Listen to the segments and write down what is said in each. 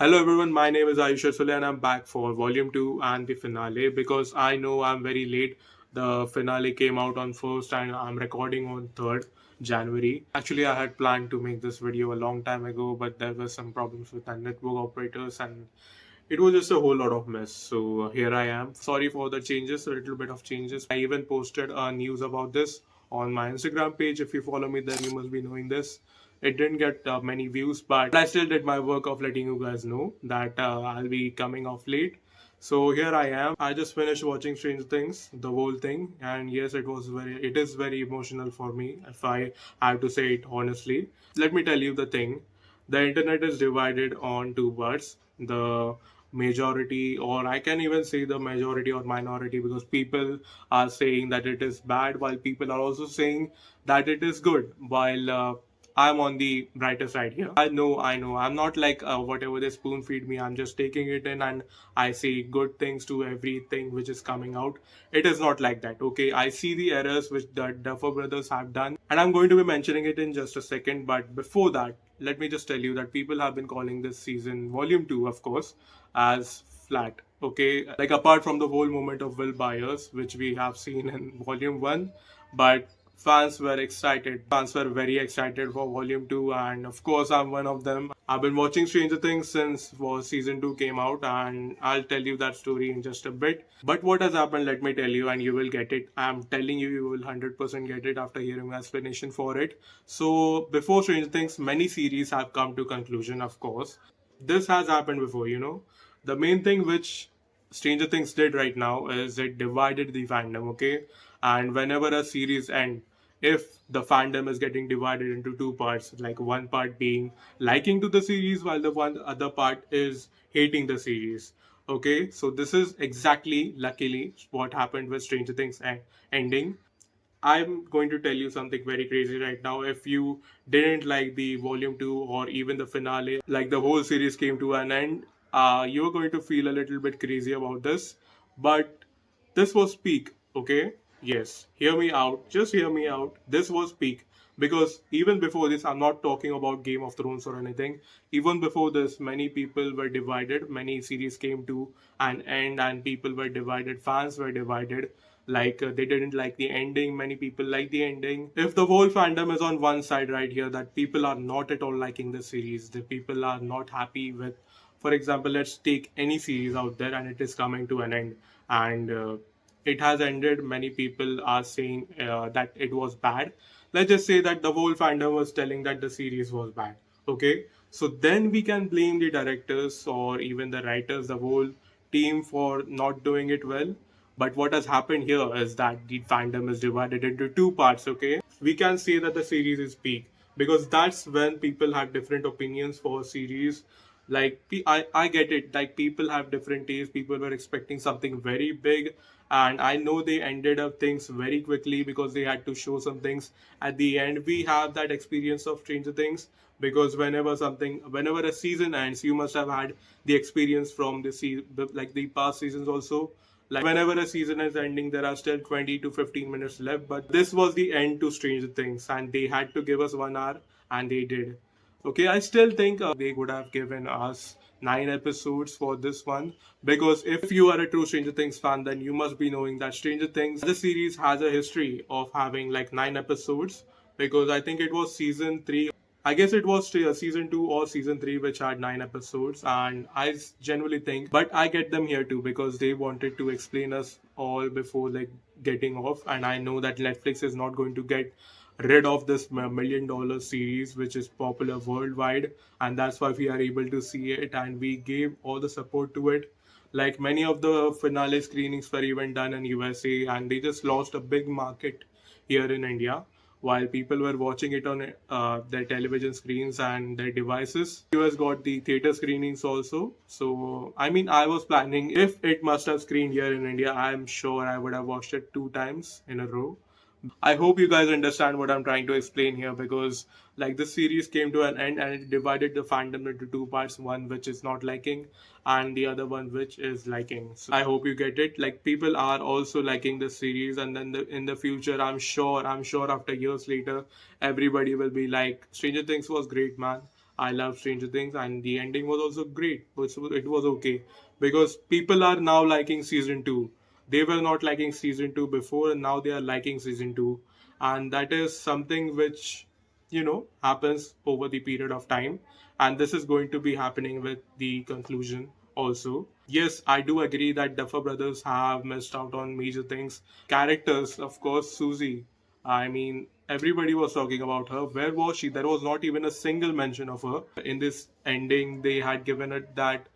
Hello everyone, my name is Ayush Sule and I'm back for volume 2 and the finale because I know I'm very late. The finale came out on 1st and I'm recording on 3rd January. Actually, I had planned to make this video a long time ago, but there were some problems with the network operators and it was just a whole lot of mess. So here I am. Sorry for the changes, a little bit of changes. I even posted news about this on my Instagram page. If you follow me there, you must be knowing this. It didn't get many views, but I still did my work of letting you guys know that I'll be coming off late. So here I am. I just finished watching Stranger Things, the whole thing, and yes, it is very emotional for me if I have to say it honestly. Let me tell you the thing. The internet is divided on two parts. The majority, or I can even say the majority or minority, because people are saying that it is bad, while people are also saying that it is good. While I'm on the brighter side here. I know. I'm not like whatever they spoon feed me. I'm just taking it in and I see good things to everything which is coming out. It is not like that. Okay, I see the errors which the Duffer brothers have done, and I'm going to be mentioning it in just a second. But before that, let me just tell you that people have been calling this season Volume 2, of course, as flat. Okay, like apart from the whole moment of Will Byers, which we have seen in Volume 1, but fans were excited. Fans were very excited for Volume 2, and of course, I'm one of them. I've been watching Stranger Things since Season 2 came out, and I'll tell you that story in just a bit. But what has happened, let me tell you, and you will get it. I'm telling you, you will 100% get it after hearing my explanation for it. So, before Stranger Things, many series have come to conclusion, of course. This has happened before, you know. The main thing which Stranger Things did right now is it divided the fandom, okay? And whenever a series ends, if the fandom is getting divided into two parts, like one part being liking to the series while the one other part is hating the series. Okay, so this is exactly, luckily, what happened with Stranger Things ending. I'm going to tell you something very crazy right now. If you didn't like the volume 2 or even the finale, like the whole series came to an end, you're going to feel a little bit crazy about this. But this was peak, okay? Yes, hear me out. Just hear me out. This was peak. Because even before this, I'm not talking about Game of Thrones or anything. Even before this, many people were divided. Many series came to an end and people were divided. Fans were divided. Like they didn't like the ending. Many people like the ending. If the whole fandom is on one side right here, that people are not at all liking the series, the people are not happy with, for example, let's take any series out there and it is coming to an end, and it has ended. Many people are saying that it was bad. Let's just say that the whole fandom was telling that the series was bad. Okay, so then we can blame the directors or even the writers, the whole team, for not doing it well. But what has happened here is that the fandom is divided into two parts. Okay, we can say that the series is peak because that's when people have different opinions for a series. Like I get it, like people have different tastes. People were expecting something very big, and I know they ended up things very quickly because they had to show some things at the end. We have that experience of Stranger Things because whenever a season ends, you must have had the experience from like the past seasons also. Like whenever a season is ending, there are still 20 to 15 minutes left, but this was the end to Stranger Things, and they had to give us 1 hour, and they did. Okay, I still think they could have given us 9 episodes for this one, because if you are a true Stranger Things fan, then you must be knowing that Stranger Things, the series, has a history of having like 9 episodes. Because I think it was season 3. I guess it was season 2 or season 3 which had 9 episodes, and genuinely think, but I get them here too because they wanted to explain us all before like getting off, and I know that Netflix is not going to get rid of this $1 million series which is popular worldwide, and that's why we are able to see it and we gave all the support to it. Like many of the finale screenings were even done in USA, and they just lost a big market here in India while people were watching it on their television screens and their devices. US got the theater screenings also. So, I mean, I was planning, if it must have screened here in India, I'm sure I would have watched it 2 times in a row. I hope you guys understand what I'm trying to explain here, because like this series came to an end and it divided the fandom into two parts, one which is not liking and the other one which is liking. So I hope you get it. Like people are also liking the series, and then in the future, I'm sure after years later, everybody will be like, Stranger Things was great, man. I love Stranger Things, and the ending was also great. It was okay because people are now liking season two. They were not liking season two before, and now they are liking season two, and that is something which happens over the period of time, and this is going to be happening with the conclusion also. Yes, I do agree that Duffer Brothers have missed out on major things. Characters, of course, Susie. I mean, everybody was talking about her. Where was she? There was not even a single mention of her. In this ending, they had given it that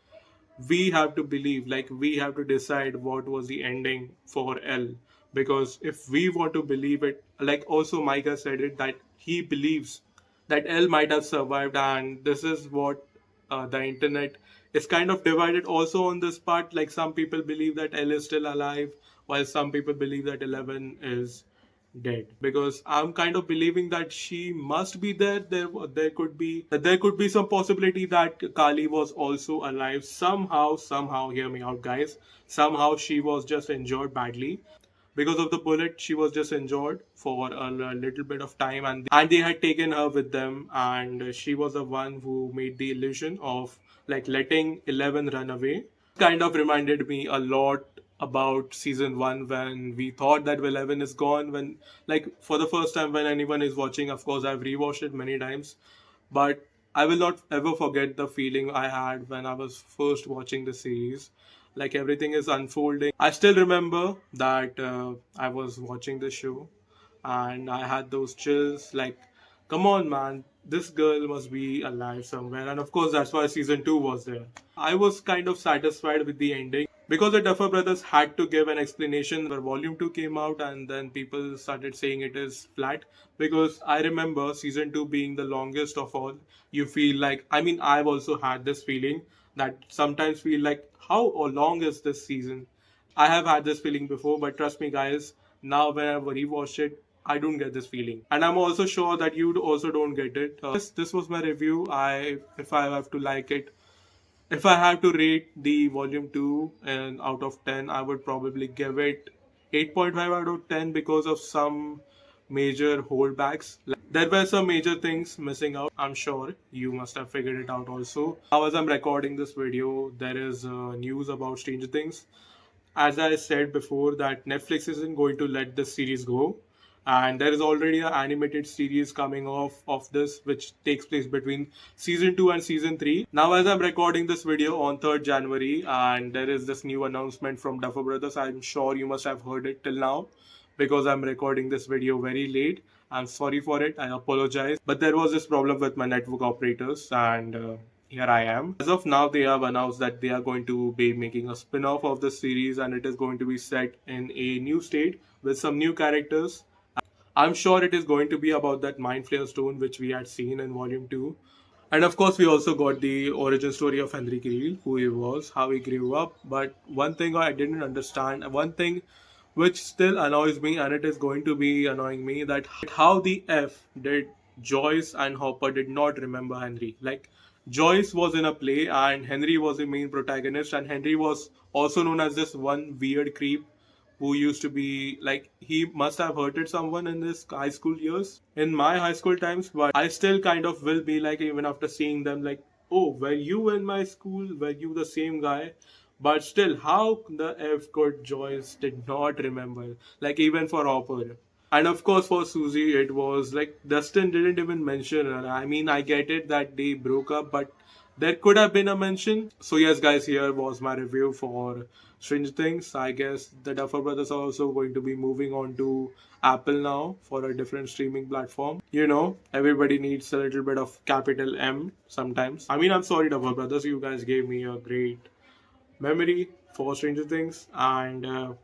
we have to believe, like, we have to decide what was the ending for L. Because if we want to believe it, like, also Micah said it, that he believes that L might have survived, and this is what the internet is kind of divided also on this part. Like, some people believe that L is still alive, while some people believe that 11 is dead, because I'm kind of believing that she must be there. There could be some possibility that Kali was also alive somehow. Hear me out, guys. Somehow she was just injured badly because of the bullet. She was just injured for a little bit of time, and they had taken her with them, and she was the one who made the illusion of, like, letting 11 run away. Kind of reminded me a lot about season 1, when we thought that 11 is gone, when, like, for the first time, when anyone is watching. Of course, I've rewatched it many times, but I will not ever forget the feeling I had when I was first watching the series. Like, everything is unfolding. I still remember that I was watching the show, and I had those chills. Like, come on, man, this girl must be alive somewhere. And of course, that's why season 2 was there. I was kind of satisfied with the ending because the Duffer Brothers had to give an explanation where Volume 2 came out, and then people started saying it is flat. Because I remember season 2 being the longest of all. You feel like, I mean, I've also had this feeling that sometimes feel like, how long is this season? I have had this feeling before, but trust me, guys, now when I rewatch it, I don't get this feeling, and I'm also sure that you also don't get it. This was my review. If I have to like it, if I have to rate the volume 2 and out of 10, I would probably give it 8.5 out of 10 because of some major holdbacks. There were some major things missing out. I'm sure you must have figured it out also. Now, as I'm recording this video, there is news about Stranger Things. As I said before, that Netflix isn't going to let this series go. And there is already an animated series coming off of this, which takes place between season 2 and season 3. Now, as I'm recording this video on 3rd January, and there is this new announcement from Duffer Brothers, I'm sure you must have heard it till now because I'm recording this video very late. I'm sorry for it. I apologize. But there was this problem with my network operators, and here I am. As of now, they have announced that they are going to be making a spin off of the series, and it is going to be set in a new state with some new characters. I'm sure it is going to be about that Mind Flayer stone which we had seen in Volume 2. And of course, we also got the origin story of Henry Creel, who he was, how he grew up. But one thing I didn't understand, one thing which still annoys me, and it is going to be annoying me, that how the F did Joyce and Hopper did not remember Henry. Like, Joyce was in a play, and Henry was the main protagonist, and Henry was also known as this one weird creep who used to be like, he must have hurted someone in his high school years, in my high school times. But I still kind of will be like, even after seeing them, like, oh, were you in my school, were you the same guy? But still, how the F could Joyce did not remember, like, even for Hopper. And of course, for Susie, it was like Dustin didn't even mention her. I mean, I get it that they broke up, but there could have been a mention. So, yes, guys, here was my review for Stranger Things. I guess the Duffer Brothers are also going to be moving on to Apple now for a different streaming platform. Everybody needs a little bit of capital M sometimes. I mean, I'm sorry, Duffer Brothers, you guys gave me a great memory for Stranger Things, and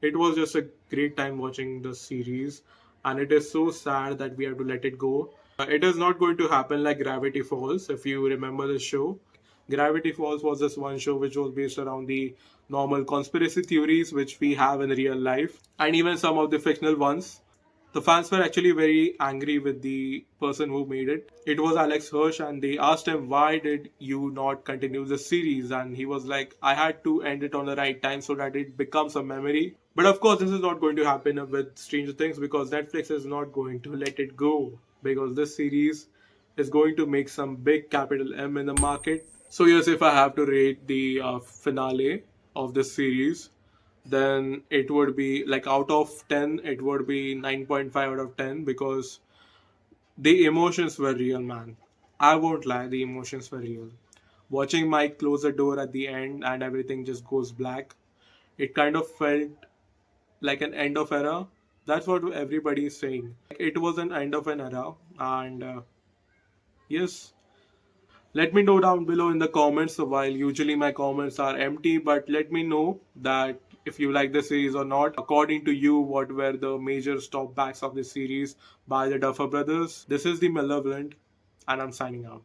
it was just a great time watching the series, and it is so sad that we have to let it go. It is not going to happen like Gravity Falls, if you remember the show. Gravity Falls was this one show which was based around the normal conspiracy theories which we have in real life, and even some of the fictional ones. The fans were actually very angry with the person who made it. It was Alex Hirsch, and they asked him, why did you not continue the series? And he was like, I had to end it on the right time so that it becomes a memory. But of course, this is not going to happen with Stranger Things, because Netflix is not going to let it go. Because this series is going to make some big capital M in the market. So yes, if I have to rate the finale of this series, then it would be like out of 10, it would be 9.5 out of 10, because the emotions were real, man. I won't lie, the emotions were real. Watching Mike close the door at the end and everything just goes black, it kind of felt like an end of era. That's what everybody is saying. It was an end of an era, and yes. Let me know down below in the comments. So while usually my comments are empty, but let me know that if you like the series or not. According to you, what were the major stop backs of this series by the Duffer Brothers? This is the Malevolent, and I'm signing out.